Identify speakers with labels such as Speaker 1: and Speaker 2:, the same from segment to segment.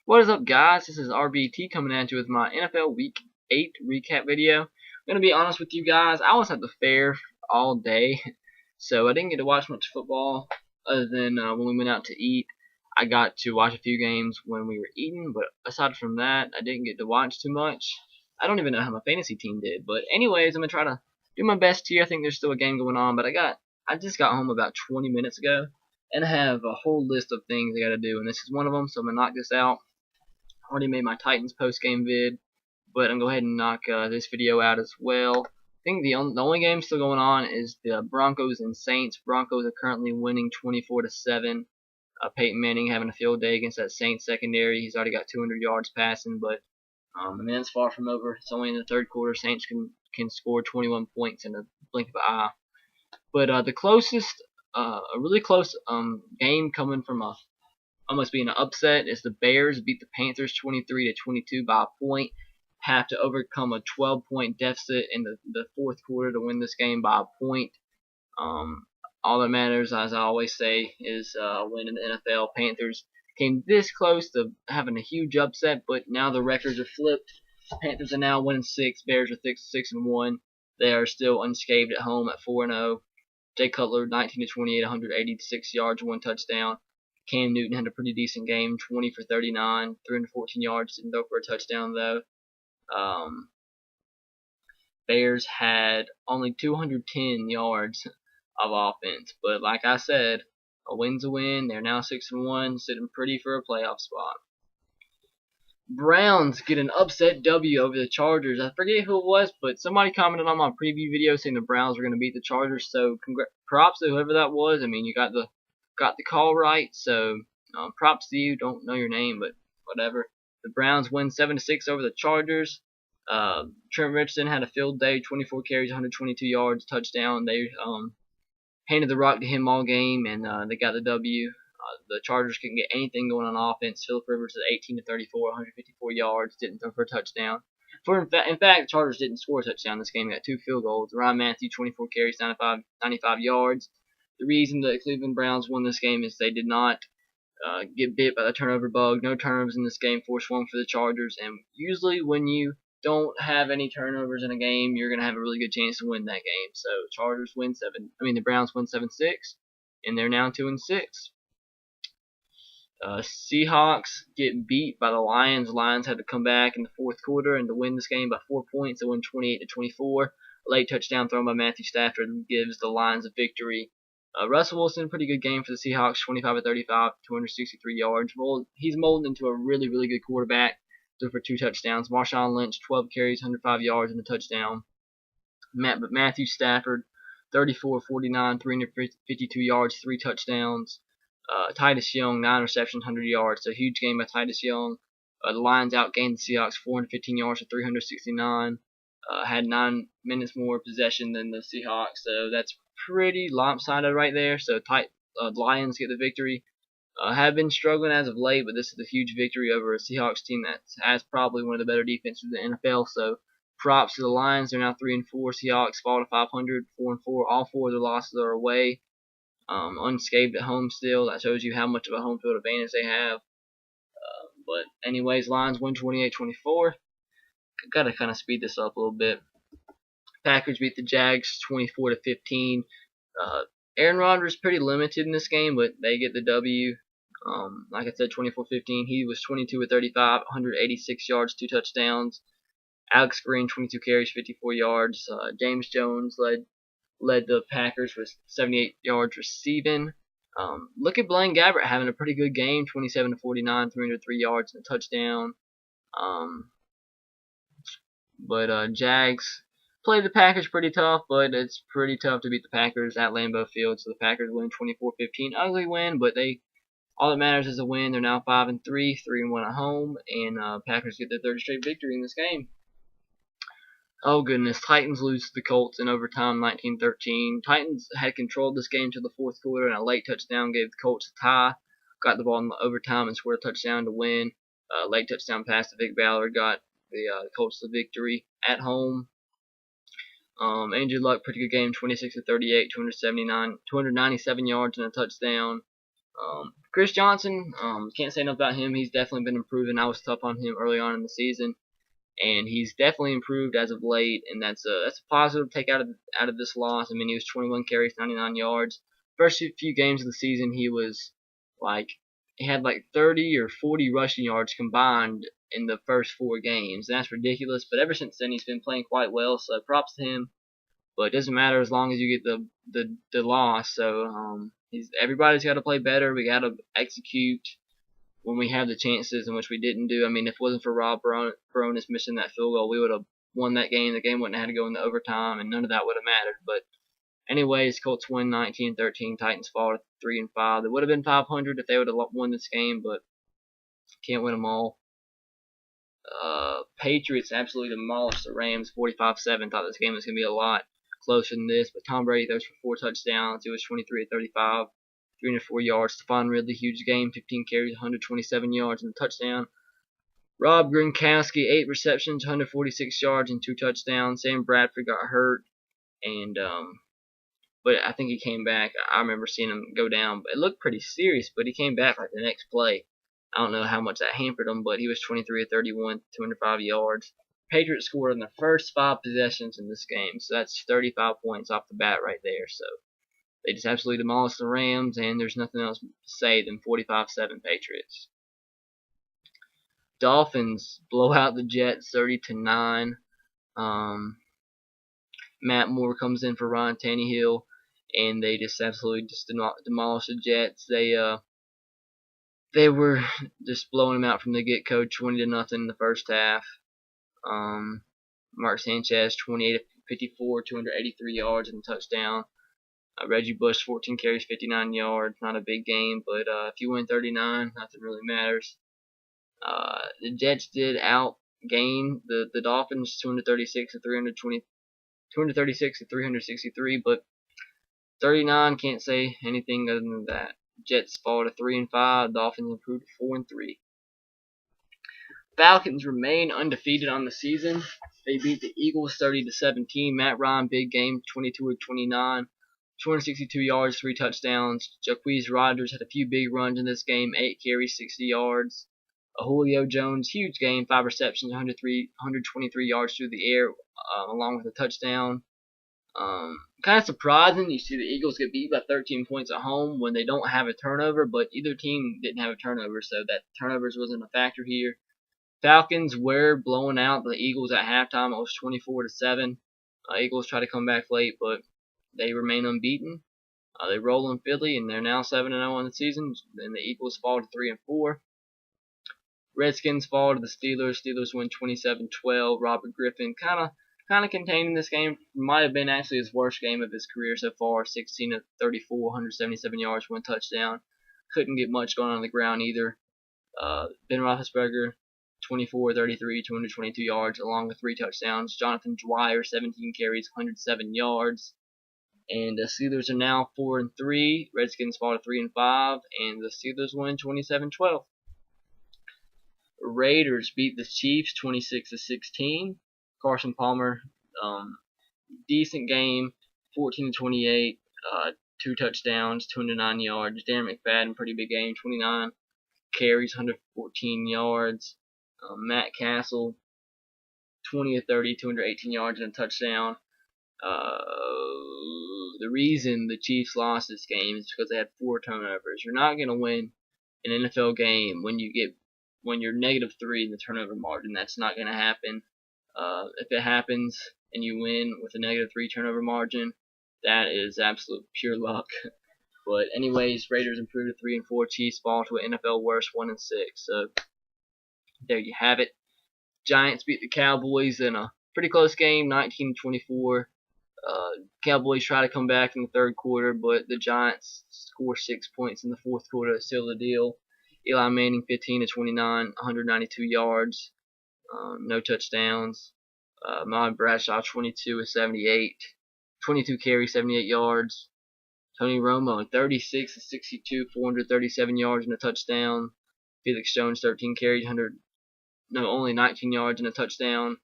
Speaker 1: What is up, guys? This is RBT coming at you with my NFL Week 8 recap video. I'm going to be honest with you guys, I was at the fair all day, so I didn't get to watch much football other than when we went out to eat. I got to watch a few games when we were eating, but aside from that, I didn't get to watch too much. I don't even know how my fantasy team did, but anyways, I'm going to try to do my best here. I think there's still a game going on, but I just got home about 20 minutes ago, and I have a whole list of things I got to do, and this is one of them, so I'm going to knock this out. Already made my Titans post-game vid, but I'm going to go ahead and knock this video out as well. I think the only game still going on is the Broncos and Saints. Broncos are currently winning 24-7. Peyton Manning having a field day against that Saints secondary. He's already got 200 yards passing, but it's far from over. It's only in the third quarter. Saints can score 21 points in a blink of an eye. But the closest, a really close game coming from almost being an upset is the Bears beat the Panthers 23-22 by a point. Have to overcome a 12-point deficit in the fourth quarter to win this game by a point. All that matters, as I always say, is win in the NFL. Panthers came this close to having a huge upset, but now the records are flipped. Panthers are now 1-6. Bears are 6-1. They are still unscathed at home at 4-0. Jay Cutler 19-28, 186 yards, 1 touchdown. Cam Newton had a pretty decent game, 20 for 39, 314 yards, didn't go for a touchdown though. Bears had only 210 yards of offense, but like I said, a win's a win. They're now 6-1, sitting pretty for a playoff spot. Browns get an upset W over the Chargers. I forget who it was, but somebody commented on my preview video saying the Browns were going to beat the Chargers, so props to whoever that was. I mean, you got the call right, so props to you. Don't know your name, but whatever. The Browns win 7-6 over the Chargers. Trent Richardson had a field day, 24 carries, 122 yards, touchdown. They handed the rock to him all game, and they got the W. The Chargers couldn't get anything going on offense. Philip Rivers at 18-34, 154 yards, didn't throw for a touchdown. In fact, the Chargers didn't score a touchdown this game. They got 2 field goals. Ryan Matthews, 24 carries, 95 yards. The reason the Cleveland Browns won this game is they did not get bit by the turnover bug. No turnovers in this game, forced one for the Chargers. And usually when you don't have any turnovers in a game, you're going to have a really good chance to win that game. So the Browns win 7-6, and they're now 2-6. Seahawks get beat by the Lions. Lions had to come back in the fourth quarter and to win this game by 4 points. They win 28-24. A late touchdown thrown by Matthew Stafford gives the Lions a victory. Russell Wilson, pretty good game for the Seahawks, 25-35, 263 yards. He's molded into a really, really good quarterback. Threw for 2 touchdowns. Marshawn Lynch, 12 carries, 105 yards, and a touchdown. Matthew Stafford, 34-49, 352 yards, 3 touchdowns. Titus Young, 9 receptions, 100 yards. So huge game by Titus Young. The Lions outgained the Seahawks 415 yards to 369. Had 9 minutes more possession than the Seahawks, so that's pretty lopsided right there. So Lions get the victory. Have been struggling as of late, but this is a huge victory over a Seahawks team that has probably one of the better defenses in the NFL. So props to the Lions. They're now 3-4. Seahawks fall to 500, 4-4. All 4 of their losses are away. Unscathed at home still. That shows you how much of a home field advantage they have. But anyways, Lions win 28-24. Gotta kind of speed this up a little bit. Packers beat the Jags 24-15. Aaron Rodgers pretty limited in this game, but they get the W. Like I said, 24-15. He was 22-35, 186 yards, 2 touchdowns. Alex Greene, 22 carries, 54 yards. James Jones led the Packers with 78 yards receiving. Look at Blaine Gabbert having a pretty good game, 27-49, 303 yards and a touchdown. But Jags played the Packers pretty tough, but it's pretty tough to beat the Packers at Lambeau Field. So the Packers win 24-15. Ugly win, but all that matters is a win. They're now 5-3, 3-1 at home, and Packers get their 3rd straight victory in this game. Oh goodness, Titans lose to the Colts in overtime 19-13. Titans had controlled this game to the fourth quarter, and a late touchdown gave the Colts a tie. Got the ball in overtime and scored a touchdown to win. Late touchdown pass to Vic Ballard got the Colts the victory at home. Andrew Luck, pretty good game, 26-38, 297 yards and a touchdown. Chris Johnson, can't say enough about him. He's definitely been improving. I was tough on him early on in the season, and he's definitely improved as of late, and that's a positive to take out of this loss. I mean, he was 21 carries, 99 yards. First few games of the season, he had like 30 or 40 rushing yards combined in the first 4 games. And that's ridiculous. But ever since then, he's been playing quite well. So props to him. But it doesn't matter as long as you get the loss. So everybody's got to play better. We got to execute when we have the chances, in which we didn't do. I mean, if it wasn't for Rob Baronis missing that field goal, we would have won that game. The game wouldn't have had to go into overtime, and none of that would have mattered. But anyways, Colts win 19-13. Titans fall to 3-5. They would have been 500 if they would have won this game, but can't win them all. Patriots absolutely demolished the Rams 45-7. Thought this game was going to be a lot closer than this, but Tom Brady throws for 4 touchdowns. It was 23 of 35, 304 yards. Stephon Ridley, huge game, 15 carries, 127 yards and a touchdown. Rob Gronkowski, 8 receptions, 146 yards and 2 touchdowns. Sam Bradford got hurt, and but I think he came back. I remember seeing him go down. It looked pretty serious, but he came back like the next play. I don't know how much that hampered him, but he was 23 of 31, 205 yards. Patriots scored in the first 5 possessions in this game, so that's 35 points off the bat right there. So they just absolutely demolished the Rams, and there's nothing else to say than 45-7 Patriots. Dolphins blow out the Jets 30-9. Matt Moore comes in for Ryan Tannehill, and they just absolutely demolish the Jets. They were just blowing them out from the get-go, 20-0 in the first half. Mark Sanchez, 28 of 54, 283 yards and a touchdown. Reggie Bush, 14 carries, 59 yards. Not a big game, but if you win 39, nothing really matters. The Jets did outgain the Dolphins, 236 to 363, but 39 can't say anything other than that. Jets fall to 3-5. Dolphins improved to 4-3. Falcons remain undefeated on the season. They beat the Eagles 30-17. Matt Ryan, big game, 22 of 29, 262 yards, 3 touchdowns. Rodgers had a few big runs in this game, 8 carries, 60 yards. Julio Jones, huge game, 5 receptions, 123 yards through the air, along with a touchdown. Kind of surprising you see the Eagles get beat by 13 points at home when they don't have a turnover, but either team didn't have a turnover, so that turnovers wasn't a factor here. Falcons were blowing out the Eagles at halftime. It was 24-7. Eagles try to come back late, but they remain unbeaten. They roll in Philly, and they're now 7-0 on the season. And the Eagles fall to 3-4. Redskins fall to the Steelers. Steelers win 27-12. Robert Griffin kind of contained in this game. Might have been actually his worst game of his career so far. 16 of 34, 177 yards, 1 touchdown. Couldn't get much going on the ground either. Ben Roethlisberger, 24 33, 222 yards, along with 3 touchdowns. Jonathan Dwyer, 17 carries, 107 yards. And the Steelers are now 4-3. Redskins fall to 3-5, and the Steelers win 27-12. Raiders beat the Chiefs 26-16. Carson Palmer, decent game, 14-28, 2 touchdowns, 209 yards. Darren McFadden, pretty big game, 29 carries, 114 yards. Matt Cassel, 20 of 30, 218 yards and a touchdown. The reason the Chiefs lost this game is because they had 4 turnovers. You're not going to win an NFL game when you're -3 in the turnover margin. That's not going to happen. If it happens and you win with a -3 turnover margin, that is absolute pure luck. But anyways, Raiders improved to 3-4. Chiefs fall to an NFL worst 1-6. So there you have it. Giants beat the Cowboys in a pretty close game, 19-24. Cowboys try to come back in the third quarter, but the Giants score 6 points in the fourth quarter to seal the deal. Eli Manning, 15 of 29, 192 yards, no touchdowns. Bradshaw, 22 of 78, 22 carries, 78 yards. Tony Romo, 36 of 62, 437 yards and a touchdown. Felix Jones, 13 carries, only 19 yards and a touchdown.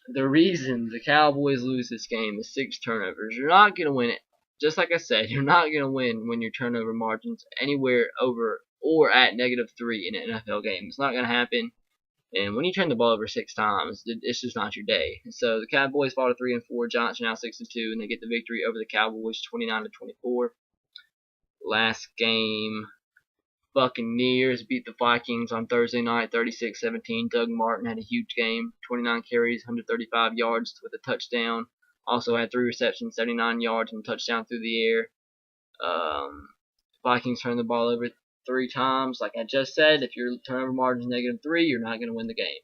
Speaker 1: The reason the Cowboys lose this game is 6 turnovers. You're not going to win it just like I said, you're not going to win when your turnover margin's anywhere over or at -3 in an NFL game. It's not going to happen. And when you turn the ball over 6 times, it's just not your day. So the Cowboys fall to 3-4. Giants are now 6-2, and they get the victory over the Cowboys 29-24. Last game, Buccaneers beat the Vikings on Thursday night 36-17. Doug Martin had a huge game, 29 carries, 135 yards with a touchdown. Also had 3 receptions, 79 yards, and a touchdown through the air. Vikings turned the ball over 3 times. Like I just said, if your turnover margin is -3, you're not going to win the game.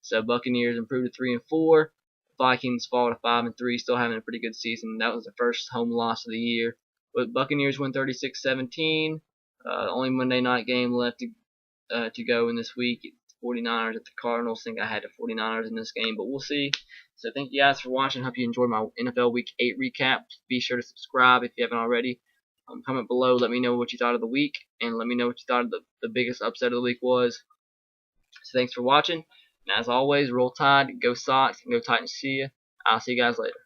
Speaker 1: So Buccaneers improved to 3-4. Vikings fall to 5-3, still having a pretty good season. That was the first home loss of the year. But Buccaneers win 36-17. Only Monday night game left to go in this week. It's 49ers at the Cardinals. I think I had the 49ers in this game, but we'll see. So thank you guys for watching. Hope you enjoyed my NFL Week 8 recap. Be sure to subscribe if you haven't already. Comment below. Let me know what you thought of the week, and let me know what you thought of the biggest upset of the week was. So thanks for watching. And as always, roll Tide, go Sox, and go Titans. See ya. I'll see you guys later.